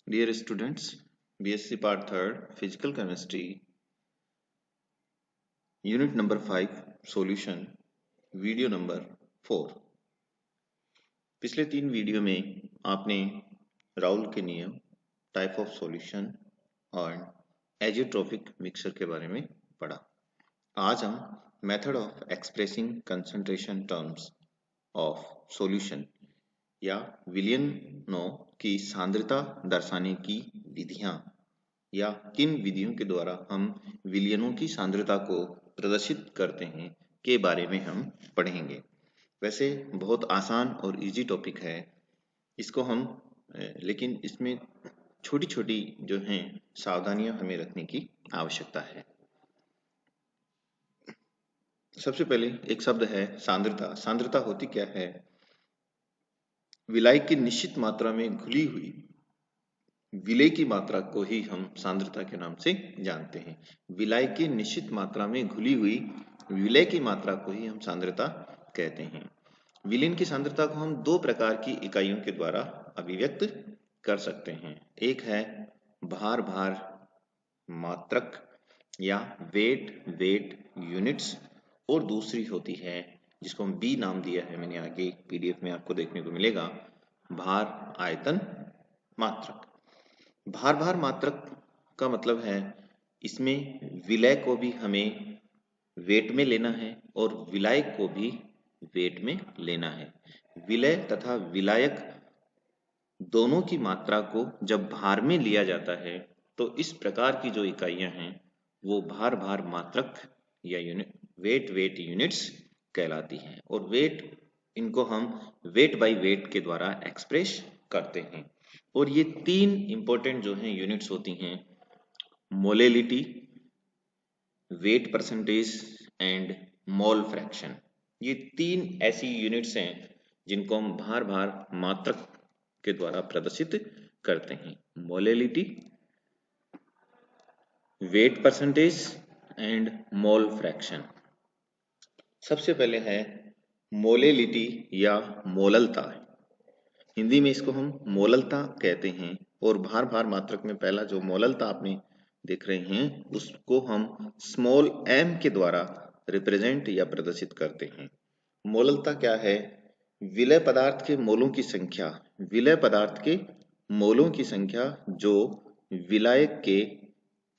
Dear students, BSc Part 3rd Physical Chemistry Unit number 5 Solution Video number 4। पिछले 3 video में आपने राउल के नियम, टाइप ऑफ सॉल्यूशन और एजियोट्रॉपिक मिक्सचर के बारे में पढ़ा। आज हम method of expressing concentration terms of solution या विलयनों की सांद्रता दर्शाने की विधियां या किन विधियों के द्वारा हम विलयनों की सांद्रता को प्रदर्शित करते हैं के बारे में हम पढ़ेंगे। वैसे बहुत आसान और इजी टॉपिक है, इसको हम लेकिन इसमें छोटी छोटी जो हैं सावधानियां हमें रखने की आवश्यकता है। सबसे पहले एक शब्द है सांद्रता। सांद्रता होती क्या है? विलायक की निश्चित मात्रा में घुली हुई विलय की मात्रा को ही हम सांद्रता के नाम से जानते हैं। विलायक की निश्चित मात्रा में घुली हुई विलय की मात्रा को ही हम सांद्रता कहते हैं। विलयन की सांद्रता को हम दो प्रकार की इकाइयों के द्वारा अभिव्यक्त कर सकते हैं। एक है भार भार मात्रक या वेट यूनिट्स, और दूसरी होती है जिसको हम बी नाम दिया है, मैंने आगे पीडीएफ में आपको देखने को मिलेगा, भार आयतन मात्रक। भार भार मात्रक का मतलब है इसमें विलय को भी हमें वेट में लेना है और विलायक को भी वेट में लेना है। विलय तथा विलायक दोनों की मात्रा को जब भार में लिया जाता है तो इस प्रकार की जो इकाइयां हैं वो भार भार मात्रक या वेट यूनिट्स कहलाती हैं। और वेट, इनको हम वेट बाय वेट के द्वारा एक्सप्रेस करते हैं। और ये तीन इंपॉर्टेंट जो हैं यूनिट्स होती हैं, molality, wait percentage and mole fraction. ये तीन ऐसी यूनिट्स हैं जिनको हम भार भार मात्रक के द्वारा प्रदर्शित करते हैं। Molality, wait percentage and mole fraction. सबसे पहले है मोलेलिटी या मोललता। हिंदी में इसको हम मोललता कहते हैं। और भार भार मात्रक में पहला जो मोललता आपने देख रहे हैं उसको हम स्मॉल m के द्वारा रिप्रेजेंट या प्रदर्शित करते हैं। मोललता क्या है? विलय पदार्थ के मोलों की संख्या, विलय पदार्थ के मोलों की संख्या जो विलायक के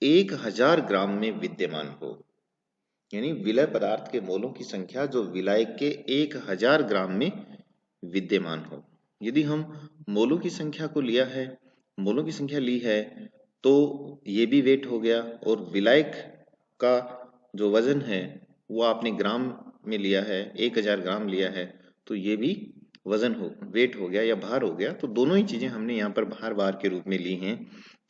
1000 ग्राम में विद्यमान हो, यानी विलय पदार्थ के मोलों की संख्या जो विलायक के 1000 ग्राम में विद्यमान हो। यदि हम मोलों की संख्या को मोलों की संख्या ली है तो ये भी वेट हो गया, और विलायक का जो वजन है वो आपने ग्राम में लिया है, 1000 ग्राम लिया है, तो ये भी वेट हो गया या भार हो गया। तो दोनों ही चीजें हमने यहाँ पर भार भार के रूप में ली हैं।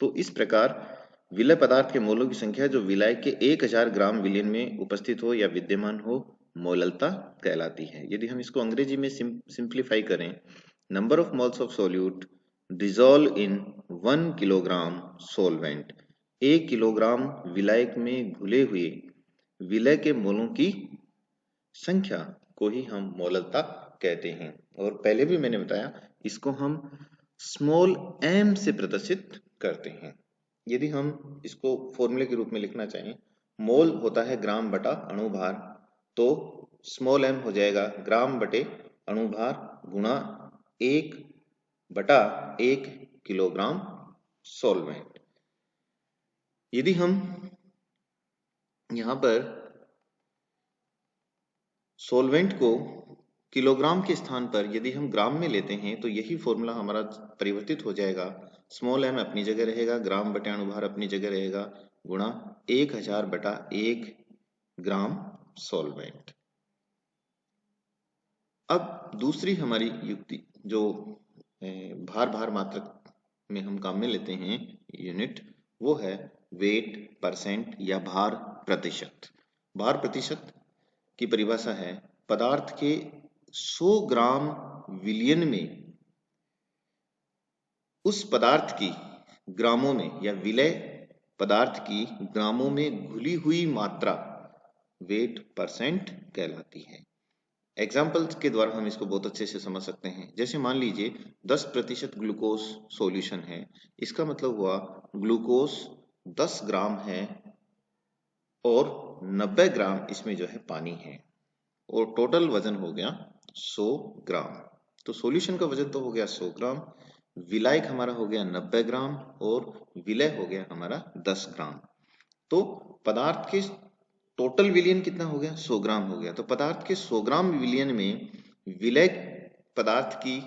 तो इस प्रकार विलय पदार्थ के मोलों की संख्या जो विलायक के 1000 ग्राम विलयन में उपस्थित हो या विद्यमान हो, मोललता कहलाती है। यदि हम इसको अंग्रेजी में सिंप्लीफाई करें, number of moles of solute dissolve in 1 kilogram solvent. 1 kilogram विलायक में घुले हुए विलय के मोलों की संख्या को ही हम मोललता कहते हैं। और पहले भी मैंने बताया इसको हम स्मॉल m से प्रदर्शित करते हैं। यदि हम इसको फॉर्मूले के रूप में लिखना चाहें, मोल होता है ग्राम बटा अणुभार, तो स्मॉल m हो जाएगा ग्राम बटे अणुभार गुणा 1 बटा 1 किलोग्राम सॉल्वेंट। यदि हम यहां पर सॉल्वेंट को किलोग्राम के स्थान पर यदि हम ग्राम में लेते हैं तो यही फॉर्मूला हमारा परिवर्तित हो जाएगा। स्मॉल m अपनी जगह रहेगा, ग्राम बटे अणुभार अपनी जगह रहेगा, गुणा 1000 बटा 1 ग्राम सॉल्वेंट। अब दूसरी हमारी युक्ति जो भार भार मात्रक में हम काम में लेते हैं यूनिट, वो है वेट परसेंट या भार प्रतिशत। भार प्रतिशत की परिभाषा है पदार्थ के 100 ग्राम विलयन में उस पदार्थ की ग्रामों में या विलय पदार्थ की ग्रामों में घुली हुई मात्रा वेट परसेंट कहलाती है। एग्जाम्पल्स के द्वारा हम इसको बहुत अच्छे से समझ सकते हैं। जैसे मान लीजिए 10% ग्लूकोज सॉल्यूशन है, इसका मतलब हुआ ग्लूकोज 10 ग्राम है और 90 ग्राम इसमें जो है पानी है, और टोटल वजन हो गया 100 ग्राम। तो सॉल्यूशन का वजन तो हो गया 100 ग्राम, विलायक हमारा हो गया 90 ग्राम और विलय हो गया हमारा 10 ग्राम। तो पदार्थ के टोटल विलयन कितना हो गया? 100 ग्राम हो गया। तो पदार्थ के 100 ग्राम विलयन में विलय पदार्थ की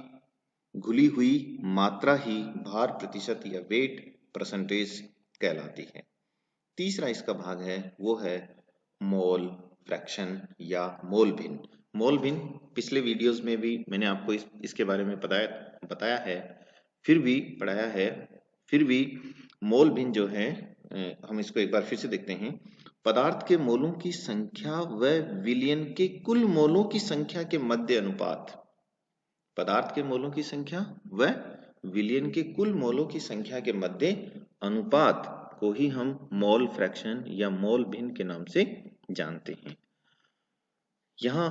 घुली हुई मात्रा ही भार प्रतिशत या वेट परसेंटेज कहलाती है। तीसरा इसका भाग है वो है मोल फ्रैक्शन या मोल भिन्न। मोल भिन्न पिछले वीडियोस में भी मैंने आपको इसके बारे में बताया है, फिर भी पढ़ाया है, फिर भी मोल भिन्न जो है हम इसको एक बार फिर से देखते हैं। पदार्थ के मोलों की संख्या व विलयन के कुल मोलों की संख्या के मध्य अनुपात, पदार्थ के मोलों की संख्या व विलयन के कुल मोलों की संख्या के मध्य अनुपात को ही हम मोल फ्रैक्शन या मोल भिन्न के नाम से जानते हैं। यहाँ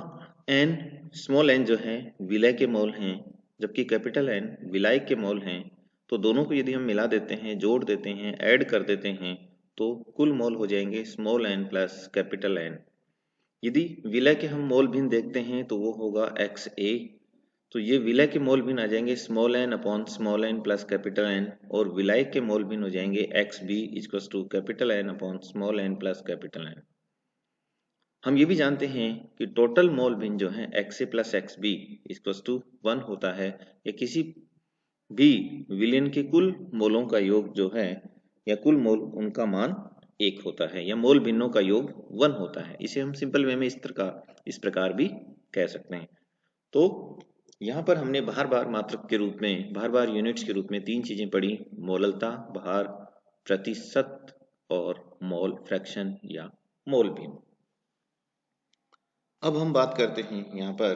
n स्मॉल n जो है विलय के मोल हैं, जबकि कैपिटल N विलायक के मोल हैं। तो दोनों को यदि हम मिला देते हैं, जोड़ देते हैं, ऐड कर देते हैं, तो कुल मोल हो जाएंगे small n plus capital N। यदि विलय के हम मोल भिन्न देखते हैं तो वो होगा XA, तो ये विलय के मोल भिन्न आ जाएंगे small n upon small n plus capital N, और विलायक के मोल भिन्न हो जाएंगे XB equals to capital N upon small n plus capital N। हम ये भी जानते हैं कि टोटल मोल भिन्न जो है XA plus XB equals to 1 होता है, या किसी भी विलयन के कुल मोलों का योग जो है या कुल मोल उनका मान 1 होता है, या मोल भिन्नों का योग 1 होता है। इसे हम सिंपल वे में इस प्रकार भी कह सकते हैं। तो यहाँ पर हमने भार भार मात्रक के रूप में, भार भार यूनिट्स के रूप में 3 चीजें पढ़ी, मोललता, भार प्रतिशत और मोल फ्रैक्शन या मोल भिन्न। अब हम बात करते हैं यहाँ पर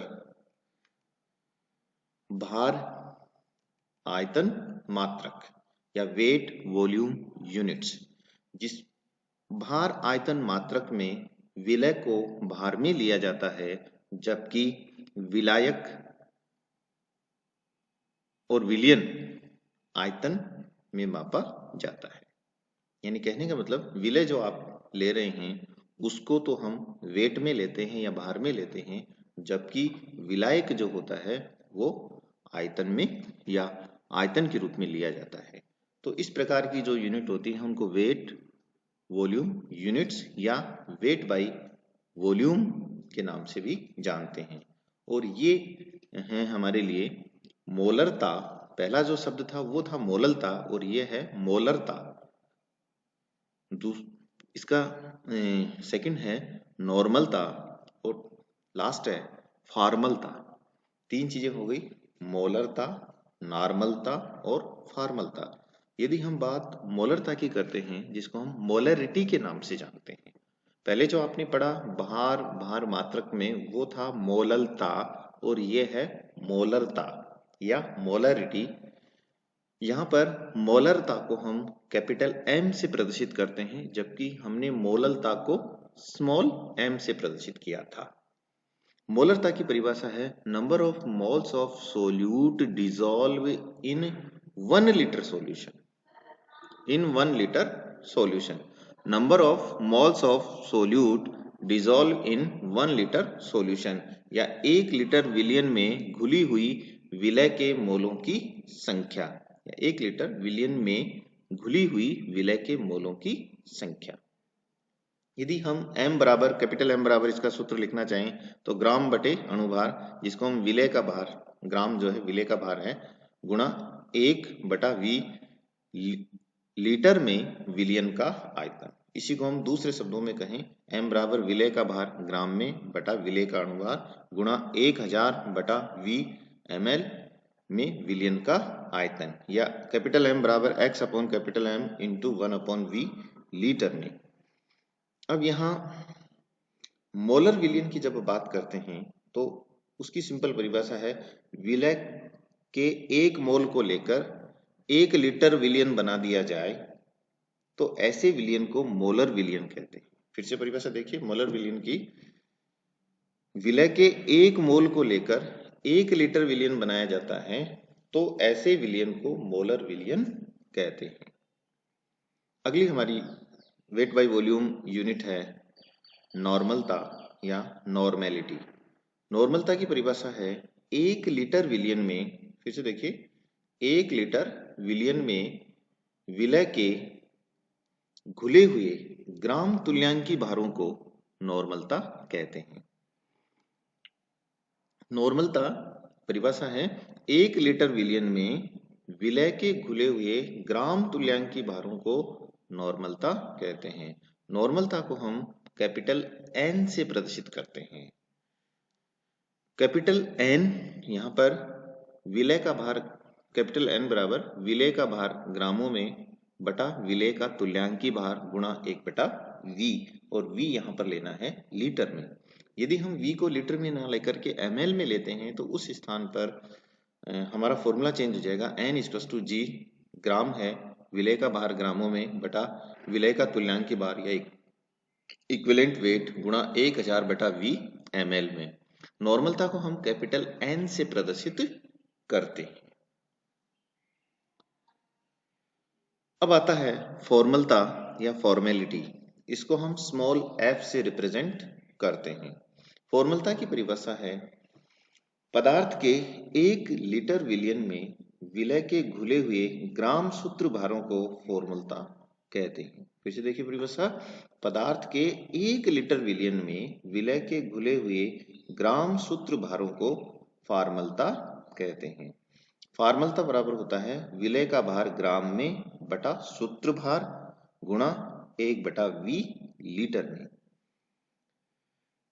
भार आयतन मात्रक या वेट वॉल्यूम यूनिट्स। जिस भार आयतन मात्रक में विलय को भार में लिया जाता है, जबकि विलायक और विलयन आयतन में मापा जाता है। यानी कहने का मतलब विलय जो आप ले रहे हैं उसको तो हम वेट में लेते हैं या भार में लेते हैं, जबकि विलायक जो होता है वो आयतन में या आयतन के रूप में लिया जाता है। तो इस प्रकार की जो यूनिट होती है उनको वेट वॉल्यूम यूनिट्स या वेट बाई वॉल्यूम के नाम से भी जानते हैं। और ये है हमारे लिए मोलरता। पहला जो शब्द था वो था मोललता और ये है मोलरता। इसका सेकंड है नॉर्मलता और लास्ट है फॉर्मलता। 3 चीजें हो गई, मोलरता, नॉर्मलता और फॉर्मलता। यदि हम बात मोलरता की करते हैं, जिसको हम मोलरिटी के नाम से जानते हैं, पहले जो आपने पढ़ा भार मात्रक में वो था मोललता और ये है मोलरता या मोलरिटी। यहाँ पर मोलरता को हम कैपिटल M से प्रदर्शित करते हैं, जबकि हमने मोललता को स्मॉल m से प्रदर्शित किया था। मोलरता की परिभाषा है number of moles of solute dissolve in 1 litre solution. In 1 litre solution, number of moles of solute dissolve in 1 litre solution, या 1 लीटर विलयन में घुली हुई विलय के मोलों की संख्या, या 1 लीटर विलयन में घुली हुई विलय के मोलों की संख्या। यदि हम m बराबर कैपिटल M बराबर इसका सूत्र लिखना चाहें तो ग्राम बटे अणुभार, जिसको हम विलय का भार, ग्राम जो है विलय का भार है, गुणा 1/V लीटर में विलयन का आयतन। इसी को हम दूसरे शब्दों में कहें m बराबर विलय का भार ग्राम में बटा विलय का अणुभार गुणा 1000/V ml में विलयन का आयतन, या कैपिटल M बराबर x upon capital M into 1/V litre में। अब यहाँ मोलर विलयन की जब बात करते हैं तो उसकी सिंपल परिभाषा है विलय के 1 मोल को लेकर 1 लीटर विलयन बना दिया जाए तो ऐसे विलयन को मोलर विलयन कहते हैं। फिर से परिभाषा देखिए मोलर विलयन की, विलय के 1 मोल को लेकर 1 लीटर विलयन बनाया जाता है तो ऐसे विलयन को मोलर विलयन कहते हैं। अगली हमारी वेट बाय वॉल्यूम यूनिट है नॉर्मलता या नॉर्मेलिटी। नॉर्मलता की परिभाषा है 1 लीटर विलयन में, फिर से देखिए, 1 लीटर विलयन में विलय के घुले हुए ग्राम तुल्यांकी भारों को नॉर्मलता कहते हैं। नॉर्मलता परिभाषा है 1 लीटर विलयन में विलय के घुले हुए ग्राम तुल्यांकी भारों को नॉर्मलता कहते हैं। नॉर्मलता को हम कैपिटल N से प्रदर्शित करते हैं। कैपिटल N यहाँ पर विलय का भार, कैपिटल N बराबर विलय का भार ग्रामों में बटा विलय का तुल्यांकी भार गुणा 1/V, और V यहाँ पर लेना है लीटर में। यदि हम V को लीटर में ना लेकर के ml में लेते हैं तो उस स्थान पर हमारा फॉर्मूला चेंज हो जाएगा। N=G, ग्राम है, विलय का भार ग्रामों में बटा विलय का तुल्यांकी भार या इक्विवेलेंट वेट गुणा 1000/V ml में। नॉर्मलता को हम कैपिटल N से प्रदर्शित करते हैं। अब आता है फॉर्मलता या फॉर्मेलिटी। इसको हम स्मॉल f से रिप्रेजेंट करते हैं। फॉर्मलता की परिभाषा है पदार्थ के 1 लीटर विलयन में विलय के घुले हुए ग्राम सूत्र भारों को फॉर्मलता कहते हैं। फिर से देखिए परिभाषा, पदार्थ के 1 लीटर विलयन में विलय के घुले हुए ग्राम सूत्र भारों को फॉर्मलता कहते हैं। फॉर्मलता बराबर होता है विलय का भार ग्राम में बटा सूत्र भार गुणा 1/V लीटर में।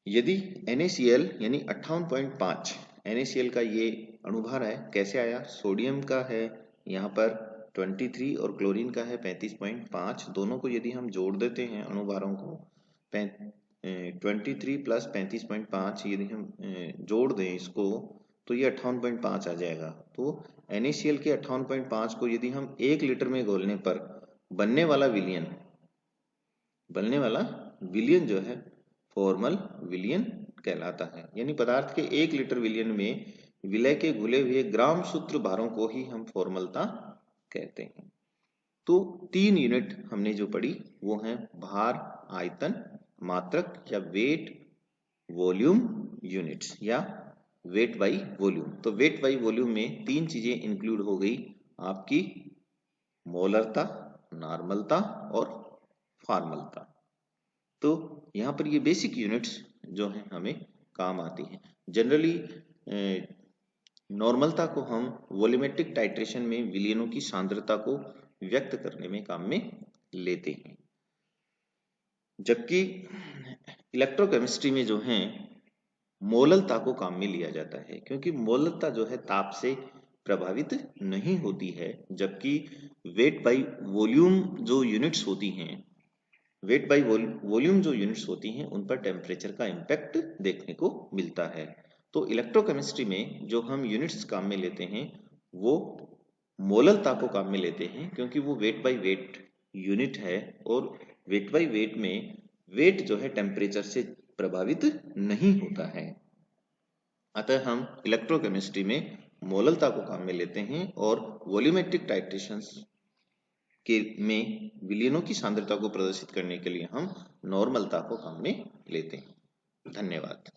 यदि NaCl यानी 58.5 NaCl का ये अणुभार है, कैसे आया, सोडियम का है यहाँ पर 23 और क्लोरीन का है 35.5, दोनों को यदि हम जोड़ देते हैं अणुभारों को 23 प्लस 35.5 यदि हम जोड़ दें इसको तो ये 58.5 आ जाएगा। तो NaCl के 58.5 को यदि हम 1 लीटर में घोलने पर बनने वाला विलयन जो है फॉर्मल विलयन कहलाता है। यानी पदार्थ के 1 लीटर विलयन में विलय के घुले हुए ग्राम सूत्र भारों को ही हम फॉर्मलता कहते हैं। तो 3 यूनिट हमने जो पढ़ी वो हैं भार, आयतन, मात्रक या वेट वॉल्यूम यूनिट्स या वेट बाई वॉल्यूम। तो वेट बाई वॉल्यूम में 3 चीजें इंक्लूड हो गई आपकी मोलरता, नॉर्मलता और फॉर्मलता। तो यहाँ पर ये बेसिक यूनिट्स जो हैं हमें काम आती हैं। जनरली नॉर्मलता को हम वॉल्यूमेट्रिक टाइट्रेशन में विलयनों की सांद्रता को व्यक्त करने में काम में लेते हैं, जबकि इलेक्ट्रोकेमिस्ट्री में जो है मोललता को काम में लिया जाता है, क्योंकि मोललता जो है ताप से प्रभावित नहीं होती है, जबकि वेट बाई वॉल्यूम जो यूनिट्स होती हैं, वेट बाई वॉल्यूम जो यूनिट्स होती हैं उन पर टेम्परेचर का इम्पैक्ट देखने को मिलता है। तो इलेक्ट्रोकेमिस्ट्री में जो हम यूनिट्स काम में लेते हैं वो मोललता को काम में लेते हैं, क्योंकि वो वेट बाई वेट यूनिट है और वेट बाई वेट में वेट जो है टेम्परेचर से प्रभावित नहीं होता है। अतः हम इलेक्ट्रोकेमिस्ट्री में मोललता को काम में लेते हैं और वॉल्यूमेट्रिक टाइट्रेशंस में विलयनों की सांद्रता को प्रदर्शित करने के लिए हम नॉर्मलता को काम में लेते हैं। धन्यवाद।